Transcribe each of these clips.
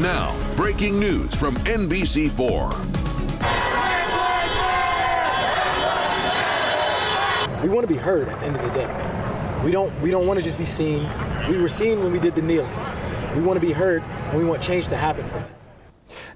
Now, breaking news from NBC4. We want to be heard at the end of the day. We don't want to just be seen. We were seen when we did the kneeling. We want to be heard, and we want change to happen from that.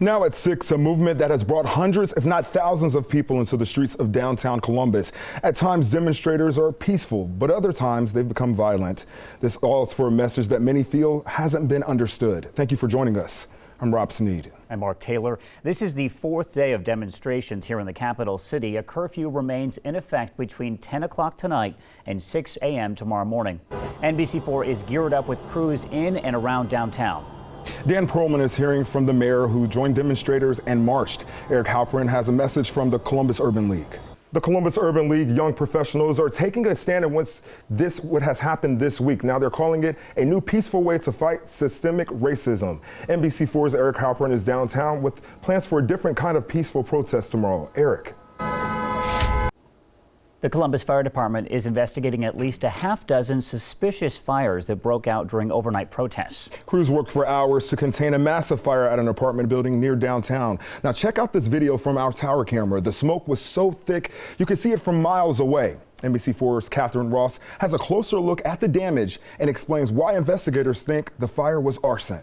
Now at 6, a movement that has brought hundreds, if not thousands of people into the streets of downtown Columbus. At times, demonstrators are peaceful, but other times they've become violent. This all is for a message that many feel hasn't been understood. Thank you for joining us. I'm Rob Sneed. I'm Mark Taylor. This is the 4th day of demonstrations here in the capital city. A curfew remains in effect between 10 o'clock tonight and 6 a.m. tomorrow morning. NBC4 is geared up with crews in and around downtown. Dan Perlman is hearing from the mayor who joined demonstrators and marched. Eric Halperin has a message from the Columbus Urban League. The Columbus Urban League young professionals are taking a stand against what has happened this week. Now they're calling it a new peaceful way to fight systemic racism. NBC4's Eric Halperin is downtown with plans for a different kind of peaceful protest tomorrow. Eric. The Columbus Fire Department is investigating at least a half-dozen suspicious fires that broke out during overnight protests. Crews worked for hours to contain a massive fire at an apartment building near downtown. Now check out this video from our tower camera. The smoke was so thick you could see it from miles away. NBC4's Catherine Ross has a closer look at the damage and explains why investigators think the fire was arson.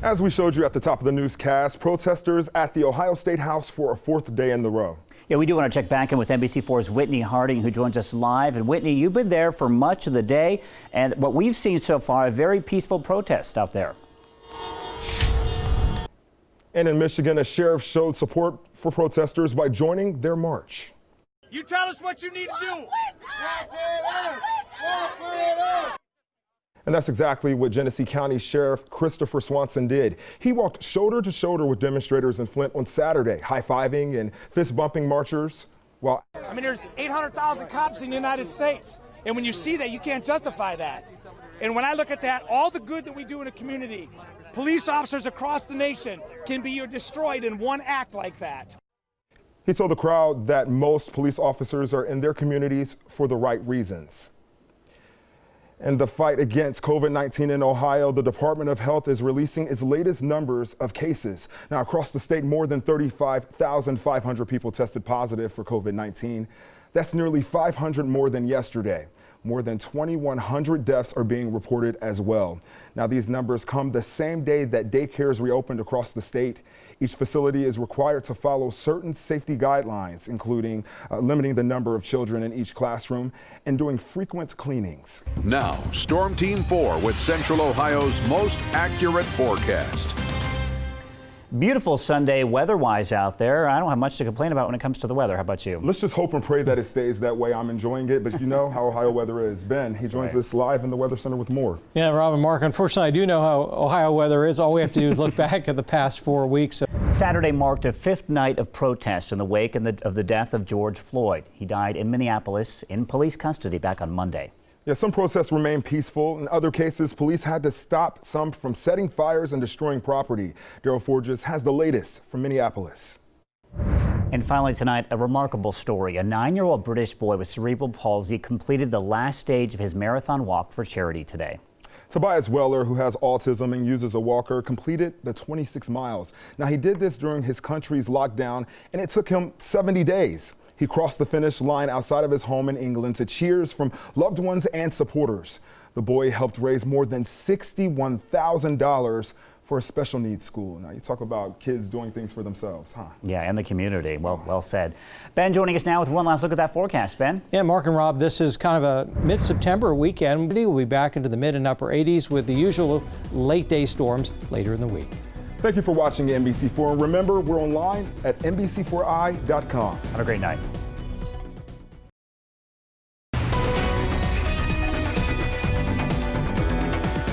As we showed you at the top of the newscast, protesters at the Ohio State House for a 4th day in the row. Yeah, we do want to check back in with NBC4's Whitney Harding, who joins us live. And Whitney, you've been there for much of the day, and what we've seen so far, a very peaceful protest out there. And in Michigan, a sheriff showed support for protesters by joining their march. You tell us what you need to do. And that's exactly what Genesee County Sheriff Christopher Swanson did. He walked shoulder to shoulder with demonstrators in Flint on Saturday, high-fiving and fist-bumping marchers. I mean, there's 800,000 cops in the United States. And when you see that, you can't justify that. And when I look at that, all the good that we do in a community, police officers across the nation can be destroyed in one act like that. He told the crowd that most police officers are in their communities for the right reasons. In the fight against COVID-19 in Ohio, the Department of Health is releasing its latest numbers of cases. Now, across the state, more than 35,500 people tested positive for COVID-19. That's nearly 500 more than yesterday. More than 2,100 deaths are being reported as well. Now, these numbers come the same day that daycares reopened across the state. Each facility is required to follow certain safety guidelines, including limiting the number of children in each classroom and doing frequent cleanings. Now, Storm Team 4 with Central Ohio's most accurate forecast. Beautiful Sunday weather-wise out there. I don't have much to complain about when it comes to the weather. How about you? Let's just hope and pray that it stays that way. I'm enjoying it, but you know how Ohio weather is. Ben, he joins us live in the Weather Center with more. Yeah, Rob and Mark, unfortunately, I do know how Ohio weather is. All we have to do is look back at the past 4 weeks. Saturday marked a 5th night of protests in the wake of the death of George Floyd. He died in Minneapolis in police custody back on Monday. Yeah, some protests remain peaceful. In other cases, police had to stop some from setting fires and destroying property. Daryl Forges has the latest from Minneapolis. And finally tonight, a remarkable story. A 9-year-old British boy with cerebral palsy completed the last stage of his marathon walk for charity today. Tobias Weller, who has autism and uses a walker, completed the 26 miles. Now, he did this during his country's lockdown, and it took him 70 days. He crossed the finish line outside of his home in England to cheers from loved ones and supporters. The boy helped raise more than $61,000 for a special needs school. Now, you talk about kids doing things for themselves, huh? Yeah, and the community. Well said. Ben joining us now with one last look at that forecast. Ben? Yeah, Mark and Rob, this is kind of a mid-September weekend. We'll be back into the mid and upper 80s with the usual late-day storms later in the week. Thank you for watching NBC4. And remember, we're online at NBC4i.com. Have a great night.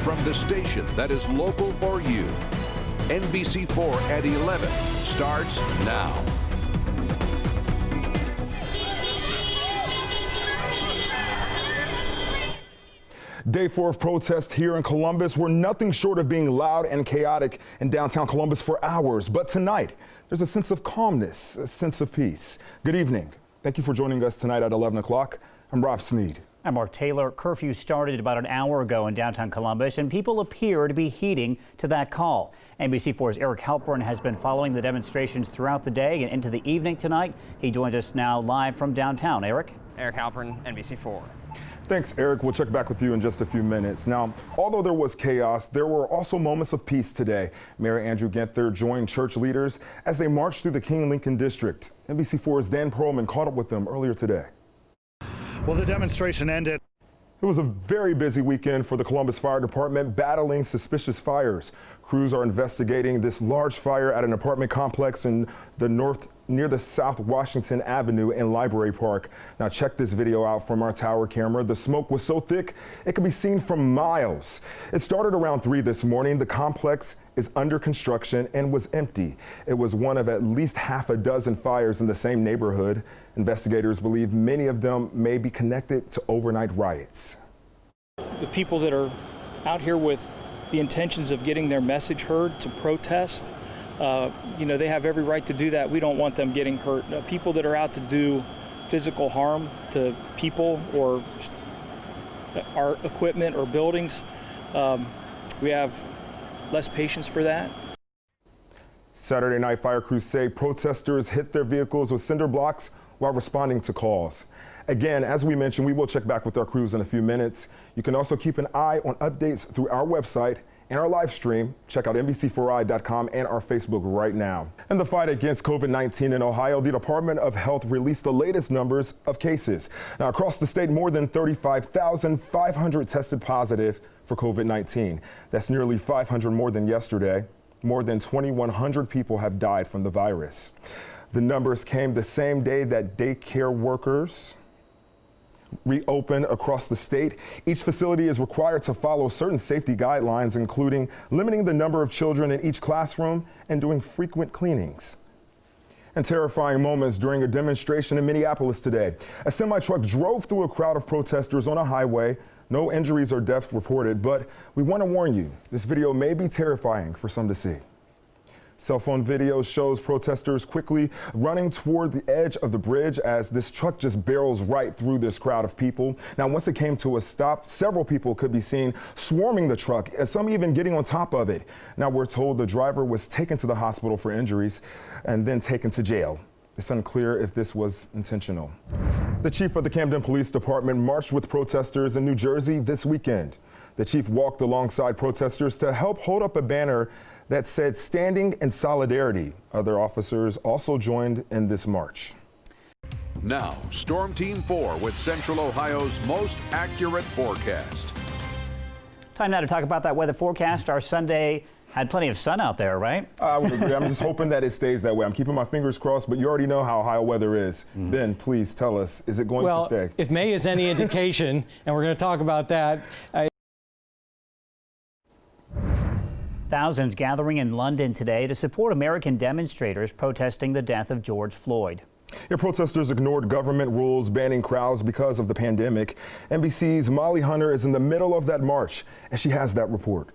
From the station that is local for you, NBC4 at 11 starts now. Day 4 of protests here in Columbus were nothing short of being loud and chaotic in downtown Columbus for hours. But tonight, there's a sense of calmness, a sense of peace. Good evening. Thank you for joining us tonight at 11 o'clock. I'm Rob Sneed. I'm Mark Taylor. Curfew started about an hour ago in downtown Columbus, and people appear to be heeding to that call. NBC4's Eric Halpern has been following the demonstrations throughout the day and into the evening tonight. He joins us now live from downtown. Eric? Eric Halpern, NBC4. Thanks, Eric. We'll check back with you in just a few minutes. Now, although there was chaos, there were also moments of peace today. Mayor Andrew Ginther joined church leaders as they marched through the King-Lincoln district. NBC4's Dan Perlman caught up with them earlier today. Well, the demonstration ended. It was a very busy weekend for the Columbus Fire Department battling suspicious fires. Crews are investigating this large fire at an apartment complex in the north near the South Washington Avenue and Library Park. Now check this video out from our tower camera. The smoke was so thick it could be seen from miles. It started around 3 this morning. The complex is under construction and was empty. It was one of at least half a dozen fires in the same neighborhood. Investigators believe many of them may be connected to overnight riots. The people that are out here with the intentions of getting their message heard to protest, they have every right to do that. We don't want them getting hurt. People that are out to do physical harm to people or our equipment or buildings, we have less patience for that. Saturday night, fire crews say protesters hit their vehicles with cinder blocks while responding to calls. Again, as we mentioned, we will check back with our crews in a few minutes. You can also keep an eye on updates through our website and our live stream. Check out NBC4i.com and our Facebook right now. In the fight against COVID-19 in Ohio, the Department of Health released the latest numbers of cases. Now, across the state, more than 35,500 tested positive for COVID-19. That's nearly 500 more than yesterday. More than 2,100 people have died from the virus. The numbers came the same day that daycare workers reopen across the state. Each facility is required to follow certain safety guidelines, including limiting the number of children in each classroom and doing frequent cleanings. And terrifying moments during a demonstration in Minneapolis today. A semi-truck drove through a crowd of protesters on a highway. No injuries or deaths reported, but we want to warn you, this video may be terrifying for some to see. Cell phone video shows protesters quickly running toward the edge of the bridge as this truck just barrels right through this crowd of people. Now, once it came to a stop, several people could be seen swarming the truck and some even getting on top of it. Now, we're told the driver was taken to the hospital for injuries and then taken to jail. It's unclear if this was intentional. The chief of the Camden Police Department marched with protesters in New Jersey this weekend. The chief walked alongside protesters to help hold up a banner that said "Standing in Solidarity." Other officers also joined in this march. Now, Storm Team 4 with Central Ohio's most accurate forecast. Time now to talk about that weather forecast. Our Sunday had plenty of sun out there, right? I would agree. I'm just hoping that it stays that way. I'm keeping my fingers crossed, but you already know how Ohio weather is. Ben, please tell us, is it going to stay? If May is any indication, and we're going to talk about that. Thousands gathering in London today to support American demonstrators protesting the death of George Floyd. Yeah, protesters ignored government rules banning crowds because of the pandemic. NBC's Molly Hunter is in the middle of that march, and she has that report.